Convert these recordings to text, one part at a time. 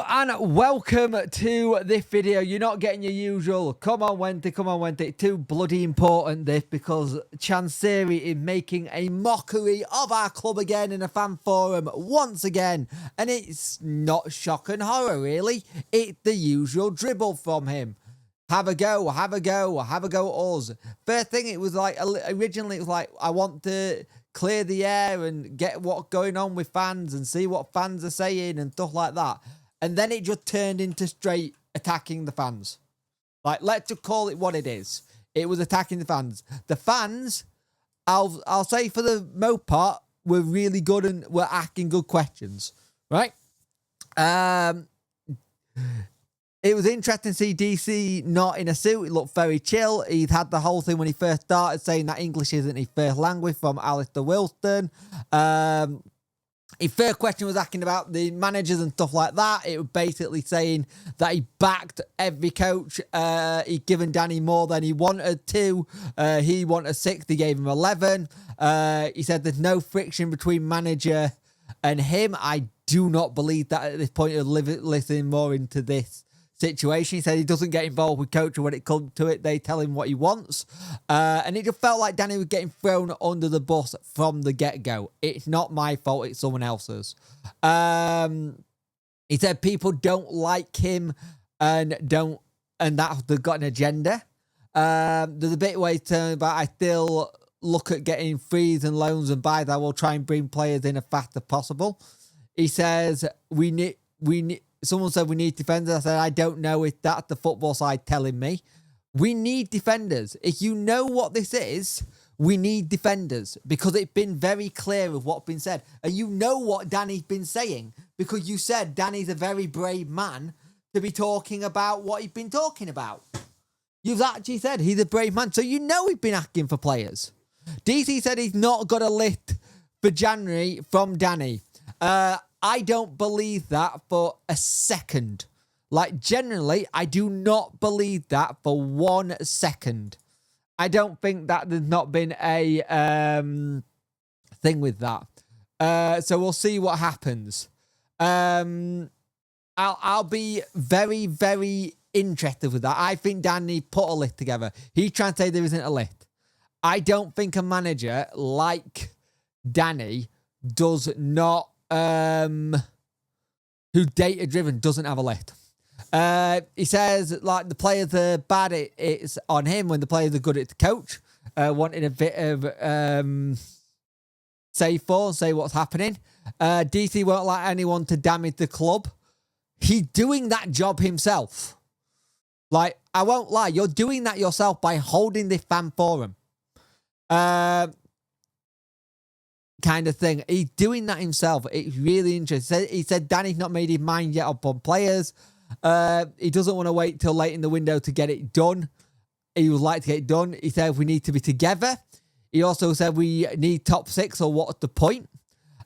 Hello and welcome to this video. You're not getting your usual come on Wednesday, too bloody important this because Chansiri is making a mockery of our club again in a fan forum once again, and it's not shock and horror really, it's the usual dribble from him. Have a go us. First thing, it was like, originally it was like, I want to clear the air and get what's going on with fans and see what fans are saying and stuff like that. And then it just turned into straight attacking the fans. Like, let's just call it what it is. It was attacking the fans. The fans, I'll say for the most part, were really good and were asking good questions, right? It was interesting to see DC not in a suit. It looked very chill. He'd had the whole thing when he first started saying that English isn't his first language from Alistair Wilson. His first question was asking about the managers and stuff like that. It was basically saying that he backed every coach. He'd given Danny more than he wanted to. He wanted 6. He gave him 11. He said there's no friction between manager and him. I do not believe that at this point. He'll listening more into this situation. He said he doesn't get involved with coaching when it comes to it. They tell him what he wants. And it just felt like Danny was getting thrown under the bus from the get-go. It's not my fault, it's someone else's. He said people don't like him and that they've got an agenda. There's a bit where he's telling about I still look at getting frees and loans and buys. I will try and bring players in as fast as possible. He says we need someone said we need defenders. I said, I don't know if that's the football side telling me. We need defenders. If you know what this is, we need defenders because it's been very clear of what's been said. And you know what Danny's been saying because you said Danny's a very brave man to be talking about what he's been talking about. You've actually said he's a brave man. So you know he's been asking for players. DC said he's not got a list for January from Danny. I don't believe that for a second. Like, generally, I do not believe that for 1 second. I don't think that there's not been a thing with that. So we'll see what happens. I'll be very, very interested with that. I think Danny put a list together. He's trying to say there isn't a list. I don't think a manager like Danny does not who's data driven doesn't have a list. He says like the players are bad, it's on him. When the players are good, it's the coach wanting a bit of say what's happening. DC won't like anyone to damage the club. He's doing that job himself. Like, I won't lie, you're doing that yourself by holding this fan forum. Kind of thing. He's doing that himself. It's really interesting. He said Danny's not made his mind yet up on players. He doesn't want to wait till late in the window to get it done. He would like to get it done. He said we need to be together. He also said we need top 6 or what's the point?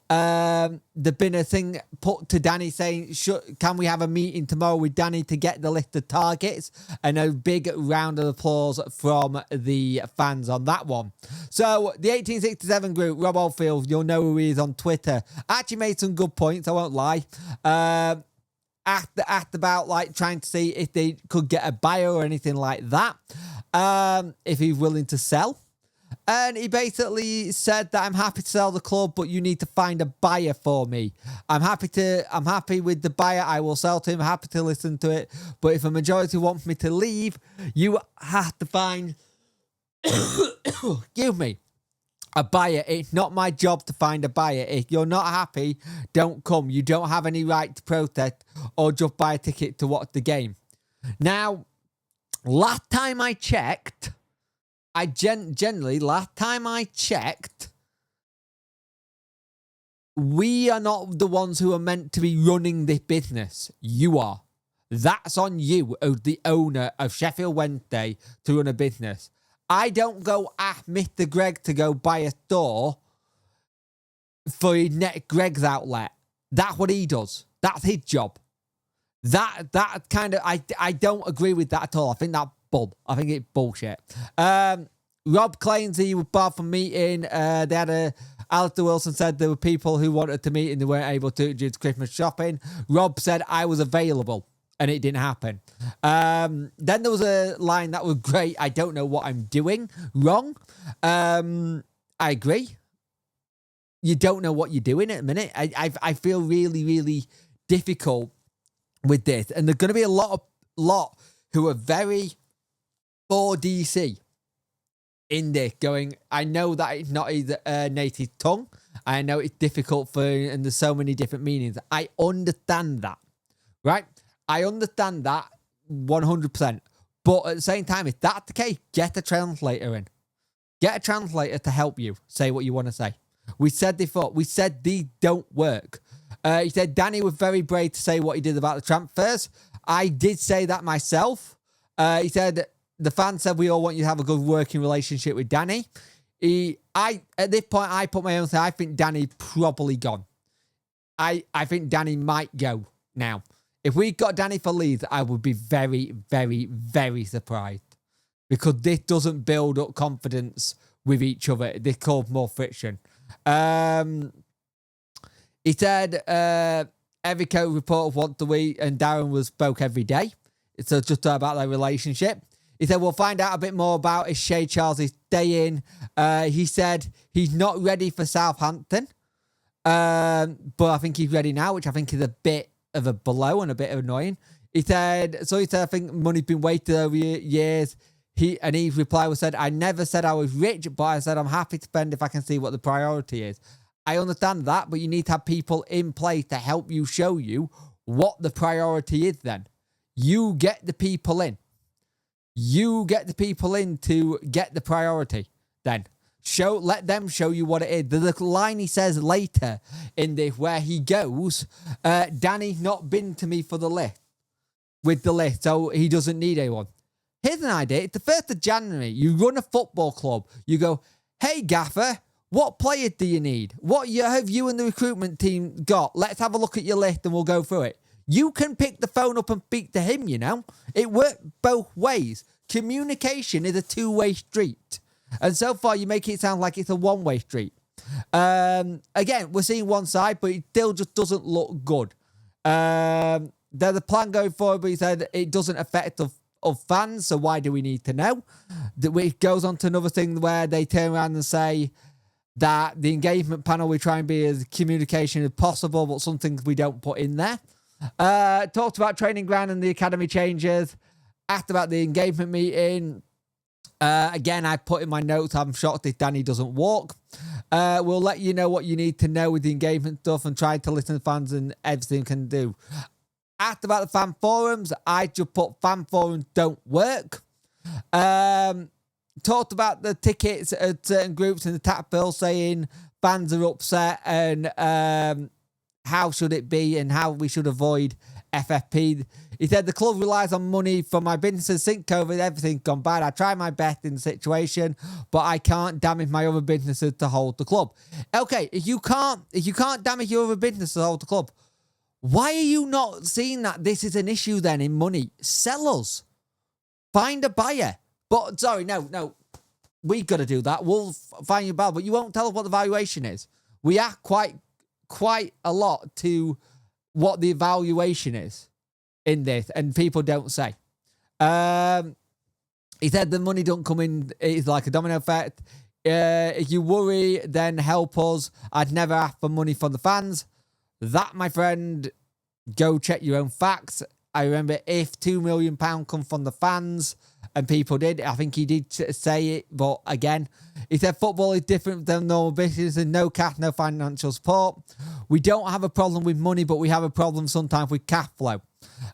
There's been a thing put to Danny saying, can we have a meeting tomorrow with Danny to get the list of targets? And a big round of applause from the fans on that one. So the 1867 group, Rob Oldfield, you'll know who he is on Twitter, actually made some good points, I won't lie. Asked about like trying to see if they could get a buyer or anything like that. If he's willing to sell. And he basically said that I'm happy to sell the club, but you need to find a buyer for me. I'm happy with the buyer. I will sell to him. I'm happy to listen to it. But if a majority wants me to leave, you have to find, excuse me, a buyer. It's not my job to find a buyer. If you're not happy, don't come. You don't have any right to protest or just buy a ticket to watch the game. Now, last time I checked, we are not the ones who are meant to be running this business. You are. That's on you as the owner of Sheffield Wednesday to run a business. I don't go ask Mr. Greg to go buy a store for Greg's outlet. That's what he does. That's his job. That kind of, I don't agree with that at all. I think that's I think it's bullshit. Rob claims he was barred from meeting. Alistair Wilson said there were people who wanted to meet and they weren't able to due to Christmas shopping. Rob said I was available and it didn't happen. Then there was a line that was great. I don't know what I'm doing wrong. I agree. You don't know what you're doing at the minute. I feel really, really difficult with this. And there's going to be a lot who are very for DC in this going, I know that it's not his native tongue. I know it's difficult and there's so many different meanings. I understand that, right? I understand that 100%. But at the same time, if that's the case, get a translator in. Get a translator to help you say what you want to say. We said before, we said these don't work. He said Danny was very brave to say what he did about the transfers. I did say that myself. He said the fans said we all want you to have a good working relationship with Danny. At this point, I put my own thing. I think Danny probably gone. I think Danny might go now. If we got Danny for Leeds, I would be very, very, very surprised because this doesn't build up confidence with each other. This causes more friction. He said every coach reported once a week and Darren spoke every day. So just about their relationship. He said, we'll find out a bit more about if Shea Charles is staying. He said he's not ready for Southampton. But I think he's ready now, which I think is a bit of a blow and a bit annoying. He said, I think money's been wasted over years. His reply was said, I never said I was rich, but I said I'm happy to spend if I can see what the priority is. I understand that, but you need to have people in place to help you show you what the priority is then. You get the people in. You get the people in to get the priority then. Let them show you what it is. The line he says later in this where he goes, Danny's not been to me for the list. With the list, so he doesn't need anyone. Here's an idea. It's the 1st of January. You run a football club. You go, hey, Gaffer, what players do you need? What have you and the recruitment team got? Let's have a look at your list and we'll go through it. You can pick the phone up and speak to him, you know. It works both ways. Communication is a two-way street. And so far, you make it sound like it's a one-way street. Again, we're seeing one side, but it still just doesn't look good. There's a plan going forward, but he said it doesn't affect of fans, so why do we need to know? It goes on to another thing where they turn around and say that the engagement panel, we try and be as communication as possible, but some things we don't put in there. Talked about training ground and the academy changes. Asked about the engagement meeting. Again, I put in my notes, I'm shocked if Danny doesn't walk. We'll let you know what you need to know with the engagement stuff and try to listen to fans and everything can do. Asked about the fan forums, I just put fan forums don't work. Talked about the tickets at certain groups in the tap bill saying fans are upset and how should it be and how we should avoid FFP. He said the club relies on money from my businesses. Since COVID, everything's gone bad. I try my best in the situation, but I can't damage my other businesses to hold the club. Okay, if you can't damage your other businesses to hold the club, why are you not seeing that this is an issue then in money? Sell us. Find a buyer. But, sorry, no. We've got to do that. We'll find you a buyer, but you won't tell us what the valuation is. We add quite a lot to what the evaluation is in this, and people don't say. He said the money don't come in. It's like a domino effect. If you worry, then help us. I'd never ask for money from the fans. That, my friend, go check your own facts. I remember if £2 million come from the fans, and people did, I think he did say it, but again, he said football is different than normal business and no cash, no financial support. We don't have a problem with money, but we have a problem sometimes with cash flow.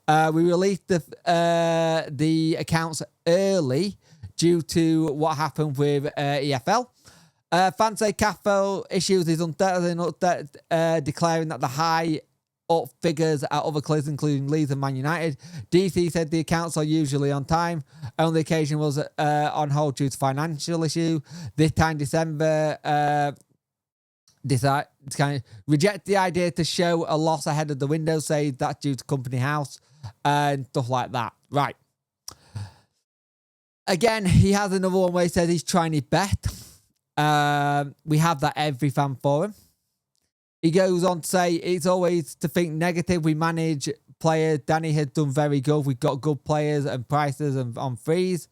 We released the accounts early due to what happened with EFL. Fans say cash flow issues is undoubtedly not declaring that the high up figures at other clubs, including Leeds and Man United. DC said the accounts are usually on time. Only occasion was on hold due to financial issue. This time, December, decide to kind of reject the idea to show a loss ahead of the window, say that's due to company house and stuff like that. Right. Again, he has another one where he says he's trying his best. We have that every fan forum. He goes on to say it's always to think negative. We manage players. Danny has done very good. We've got good players and prices on freeze.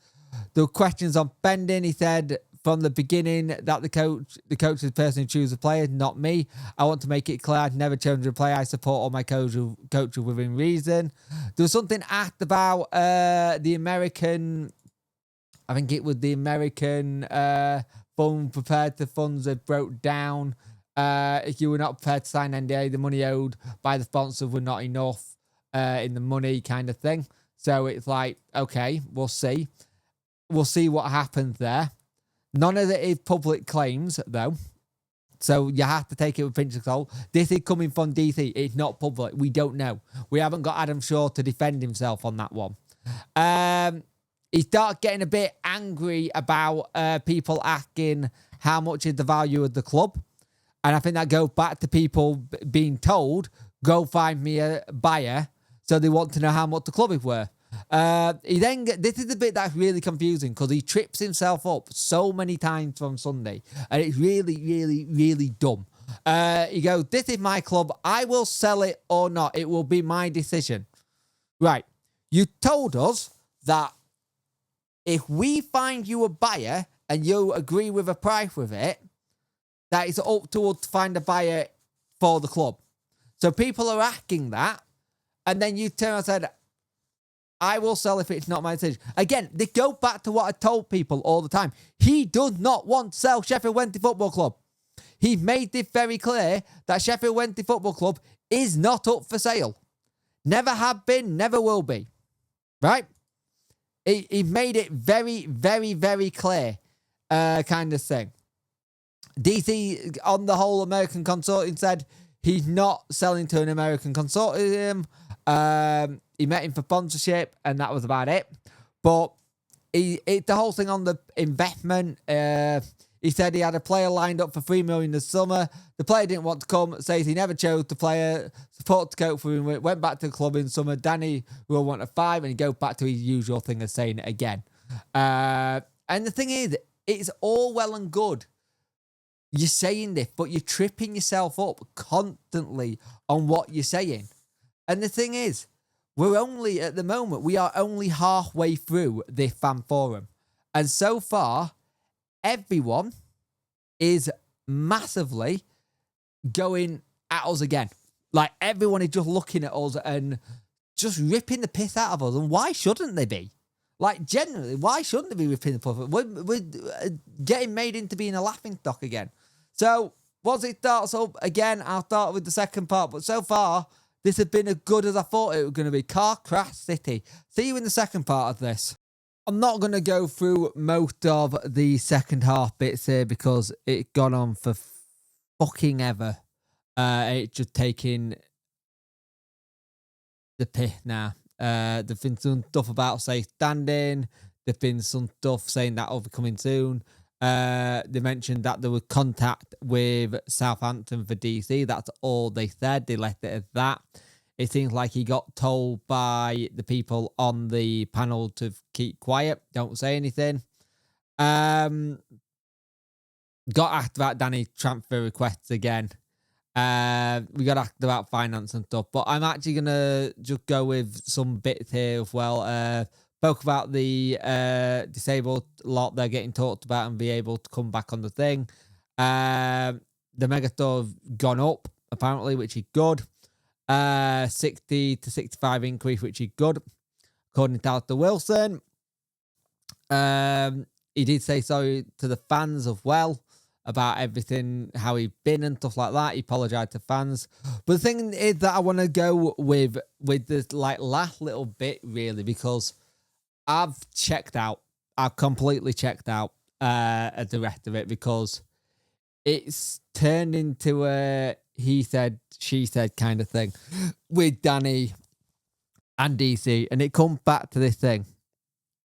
There were questions on bending. He said from the beginning that the coach is the person who chooses the player, not me. I want to make it clear I've never chosen a player. I support all my coaches within reason. There was something asked about the American, I think it was the American fund prepared to funds that broke down. If you were not prepared to sign NDA, the money owed by the sponsor were not enough in the money kind of thing. So it's like, okay, we'll see. We'll see what happens there. None of it is public claims, though. So you have to take it with a pinch of salt. This is coming from DC. It's not public. We don't know. We haven't got Adam Shaw to defend himself on that one. He started getting a bit angry about people asking how much is the value of the club. And I think that goes back to people being told, go find me a buyer. So they want to know how much the club is worth. This is the bit that's really confusing because he trips himself up so many times from Sunday. And it's really, really, really dumb. He goes, this is my club. I will sell it or not. It will be my decision. Right. You told us that if we find you a buyer and you agree with a price with it, that it's up to us to find a buyer for the club. So people are asking that. And then you turn and said, I will sell if it's not my decision. Again, they go back to what I told people all the time. He does not want to sell Sheffield Wednesday Football Club. He made it very clear that Sheffield Wednesday Football Club is not up for sale. Never have been, never will be. Right? He made it very, very, very clear kind of thing. DC, on the whole, American consortium said he's not selling to an American consortium. He met him for sponsorship, and that was about it. But the whole thing on the investment, he said he had a player lined up for $3 million this summer. The player didn't want to come, says he never chose the player, support to cope for him, went back to the club in summer. Danny will want a $5 million, and he goes back to his usual thing of saying it again. And the thing is, it's all well and good. You're saying this, but you're tripping yourself up constantly on what you're saying. And the thing is, at the moment, we are only halfway through this fan forum. And so far, everyone is massively going at us again. Like, everyone is just looking at us and just ripping the piss out of us. And why shouldn't they be? Like, generally, why shouldn't they be ripping the piss? We're getting made into being a laughing stock again. So, once it starts up again, I'll start with the second part. But so far, this has been as good as I thought it was going to be. Car Crash City. See you in the second part of this. I'm not going to go through most of the second half bits here because it's gone on for fucking ever. It's just taking the piss now. There's been some stuff about safe standing. There's been some stuff saying that will be coming soon. They mentioned that there was contact with Southampton for DC. That's all they said. They left it at that. It seems like he got told by the people on the panel to keep quiet. Don't say anything. Got asked about Danny's transfer requests again. We got asked about finance and stuff. But I'm actually going to just go with some bits here as well. Spoke about the disabled lot they're getting talked about and be able to come back on the thing. The megastore have gone up, apparently, which is good. 60 to 65 increase, which is good, according to Alistair Wilson. He did say sorry to the fans as well about everything, how he'd been and stuff like that. He apologised to fans. But the thing is that I want to go with this like last little bit, really, because I've checked out. I've completely checked out at the rest of it because it's turned into a he said, she said kind of thing with Danny and DC. And it comes back to this thing.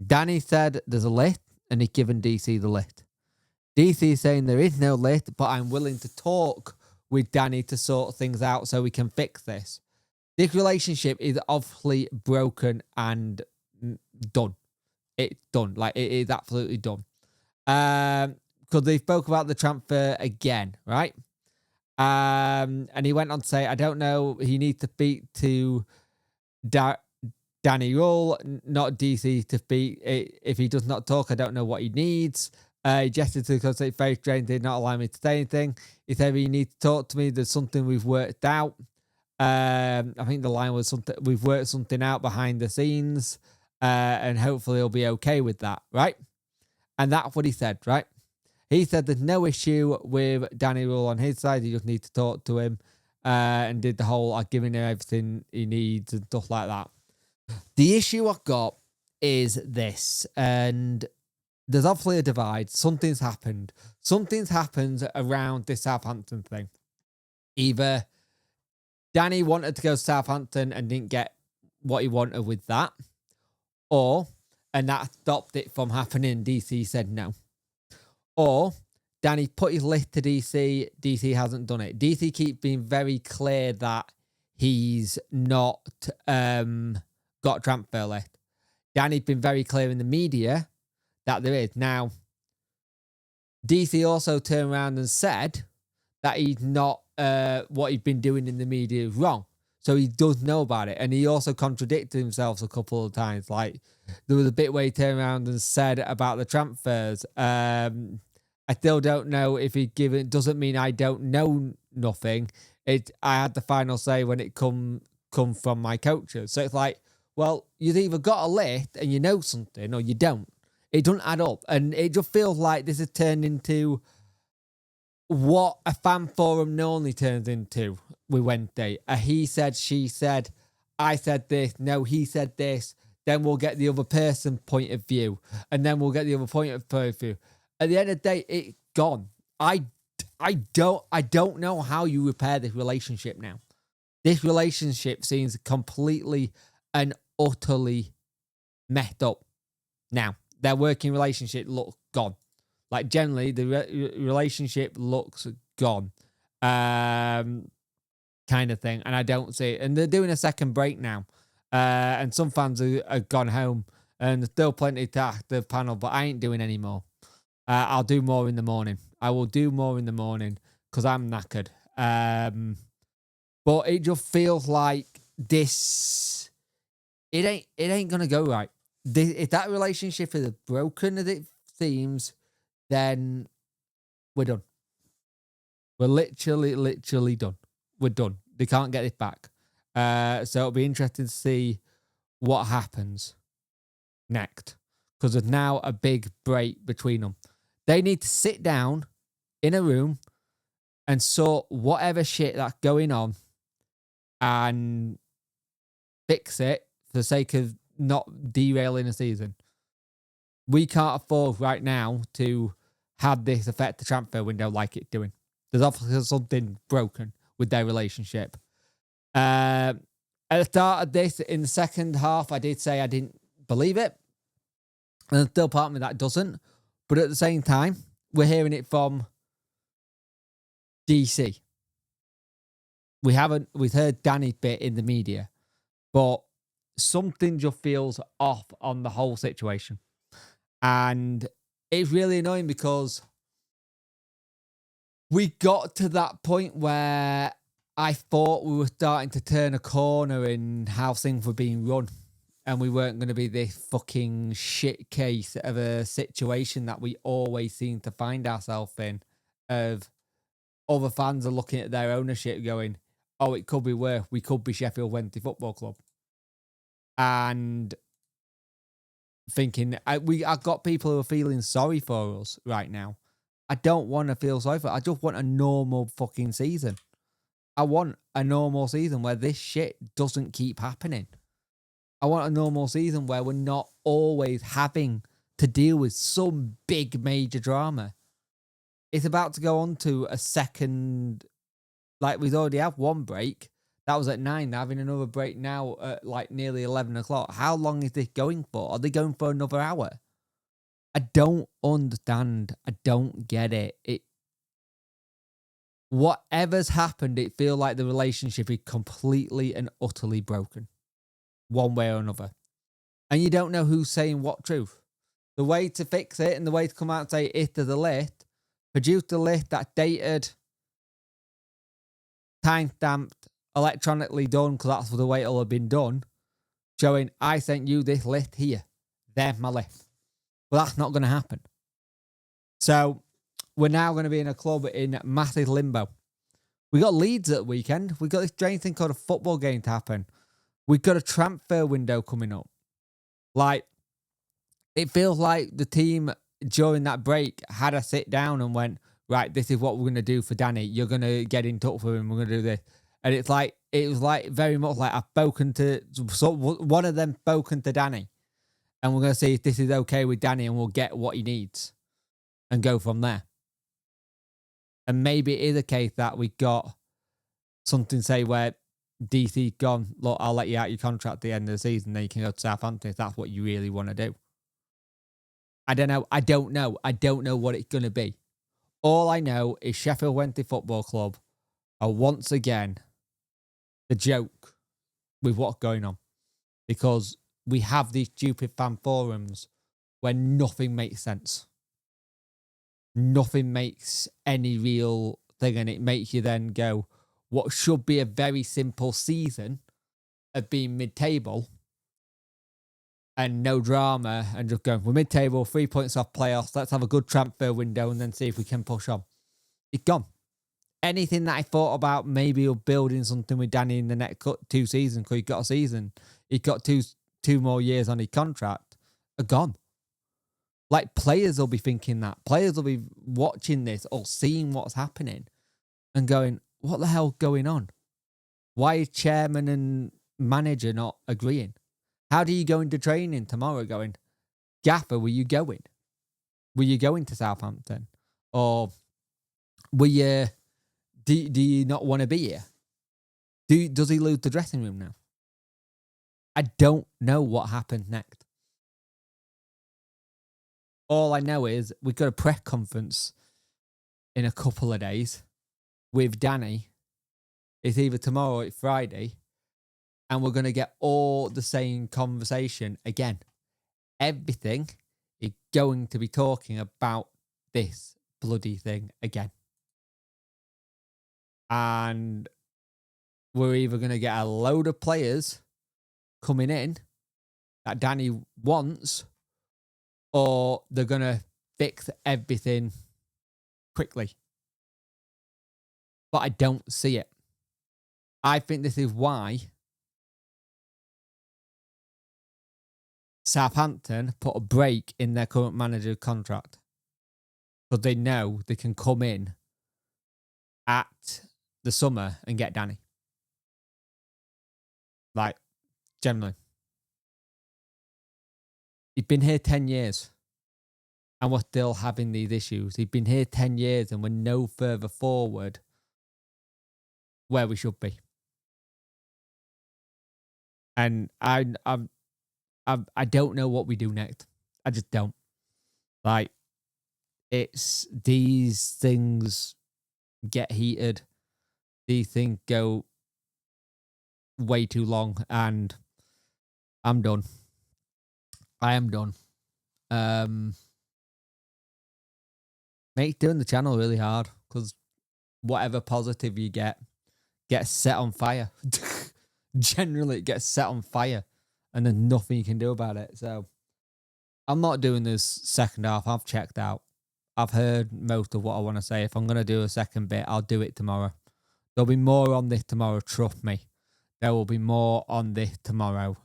Danny said there's a list and he's given DC the list. DC is saying there is no list, but I'm willing to talk with Danny to sort things out so we can fix this. This relationship is obviously broken and done. it's done. Like, it is absolutely done. Because they spoke about the transfer again, right? And he went on to say, I don't know, he needs to speak to Danny Rule, not DC, to speak. If he does not talk, I don't know what he needs. He gestured to the coach, it's very strange, did not allow me to say anything. He said, you need to talk to me. There's something we've worked out. I think the line was something, we've worked something out behind the scenes, and hopefully he'll be okay with that, right? And that's what he said, right? He said there's no issue with Danny Rule on his side. He just needs to talk to him, and did the whole, I've given him everything he needs and stuff like that. The issue I've got is this, and there's obviously a divide. Something's happened. Something's happened around this Southampton thing. Either Danny wanted to go to Southampton and didn't get what he wanted with that, and that stopped it from happening. DC said no. Or Danny put his list to DC. DC hasn't done it. DC keeps being very clear that he's not got a transfer list. Danny's been very clear in the media that there is. Now, DC also turned around and said that he's not, what he's been doing in the media is wrong. So he does know about it. And he also contradicted himself a couple of times. Like, there was a bit where he turned around and said about the transfers, I still don't know if he given, doesn't mean I don't know nothing. I had the final say when it come from my coaches. So it's like, well, you've either got a list and you know something or you don't. It doesn't add up. And it just feels like this has turned into what a fan forum normally turns into with Wednesday. He said, she said, I said this, no, he said this. Then we'll get the other person's point of view. And then we'll get the other point of view. At the end of the day, it's gone. I don't know how you repair this relationship now. This relationship seems completely and utterly messed up now. Their working relationship looks gone. Like, generally, the relationship looks gone. Kind of thing. And I don't see it. And they're doing a second break now. And some fans are gone home. And there's still plenty to ask the panel, but I ain't doing any more. I'll do more in the morning. I will do more in the morning because I'm knackered. But it just feels like this. It ain't gonna go right. If that relationship is as broken as it seems, then we're done. We're literally done. We're done. They can't get it back. So it'll be interesting to see what happens next, because there's now a big break between them. They need to sit down in a room and sort whatever shit that's going on and fix it for the sake of not derailing a season. We can't afford right now to have this affect the transfer window like it's doing. There's obviously something broken with their relationship. At the start of this, in the second half, I did say I didn't believe it. And there's still part of me that doesn't. But at the same time, we're hearing it from DC. We've heard Danny's bit in the media, but something just feels off on the whole situation. And it's really annoying because we got to that point where I thought we were starting to turn a corner in how things were being run. And we weren't going to be this fucking shit case of a situation that we always seem to find ourselves in, of other fans are looking at their ownership going, oh, it could be worse. We could be Sheffield Wednesday Football Club. And thinking, I've got people who are feeling sorry for us right now. I don't want to feel sorry for it. I just want a normal fucking season. I want a normal season where this shit doesn't keep happening. I want a normal season where we're not always having to deal with some big major drama. It's about to go on to a second, like we've already had one break. That was at 9. They're having another break now at like nearly 11 o'clock. How long is this going for? Are they going for another hour? I don't understand. I don't get it. Whatever's happened, it feels like the relationship is completely and utterly broken. One way or another. And you don't know who's saying what truth. The way to fix it and the way to come out and say it is a list, produce the list that's dated, time-stamped, electronically done, because that's the way it'll have been done, showing I sent you this list here. There's my list. But that's not going to happen. So we're now going to be in a club in massive limbo. We got Leeds at the weekend. We got this strange thing called a football game to happen. We've got a transfer window coming up. Like, it feels like the team during that break had a sit down and went, right, this is what we're going to do for Danny. You're going to get in touch with him. We're going to do this. And it was like very much like I've spoken to, so one of them spoken to Danny. And we're going to see if this is okay with Danny and we'll get what he needs and go from there. And maybe it is a case that we got something, say, where DC's gone, look, I'll let you out your contract at the end of the season, then you can go to Southampton if that's what you really want to do. I don't know. I don't know what it's going to be. All I know is Sheffield Wednesday Football Club are once again the joke with what's going on. Because we have these stupid fan forums where nothing makes sense. Nothing makes any real thing, and it makes you then go, what should be a very simple season of being mid-table and no drama and just going, we're mid-table, 3 points off playoffs, let's have a good transfer window and then see if we can push on. It's gone. Anything that I thought about maybe of building something with Danny in the next 2 seasons, because he's got a season, he's got two more years on his contract, are gone. Like, players will be thinking that. Players will be watching this or seeing what's happening and going, what the hell's going on? Why is chairman and manager not agreeing? How do you go into training tomorrow going, Gaffer, were you going? Were you going to Southampton? Or were you, do you not want to be here? Does he lose the dressing room now? I don't know what happens next. All I know is we've got a press conference in a couple of days with Danny. It's either tomorrow or it's Friday. And we're going to get all the same conversation again. Everything is going to be talking about this bloody thing again. And we're either going to get a load of players coming in that Danny wants, or they're going to fix everything quickly. But I don't see it. I think this is why Southampton put a break in their current manager contract. Because they know they can come in at the summer and get Danny. Like, generally. He's been here 10 years. And we're still having these issues. He's been here 10 years and we're no further forward where we should be. And I don't know what we do next. I just don't. Like, it's these things get heated. These things go way too long, and I'm done. I am done. Makes doing the channel really hard because whatever positive you get gets set on fire. Generally, it gets set on fire, and there's nothing you can do about it. So I'm not doing this second half. I've checked out. I've heard most of what I want to say. If I'm going to do a second bit, I'll do it tomorrow. There'll be more on this tomorrow, trust me. There will be more on this tomorrow.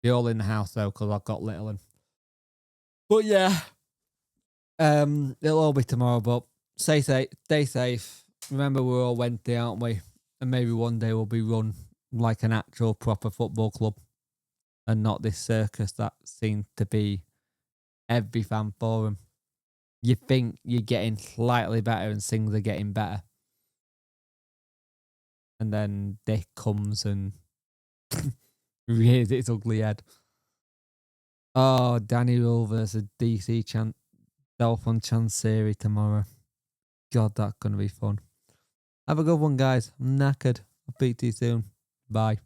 Be all in the house, though, because I've got little one. But yeah, it'll all be tomorrow, but stay safe. Remember, we're all Wednesday, aren't we? And maybe one day we'll be run like an actual proper football club and not this circus that seems to be every fan forum. You think you're getting slightly better and things are getting better. And then Dick comes and rears its ugly head. Oh, Danny Rule versus DC Dolphin Chancery tomorrow. God, that's going to be fun. Have a good one, guys. I'm knackered. I'll speak to you soon. Bye.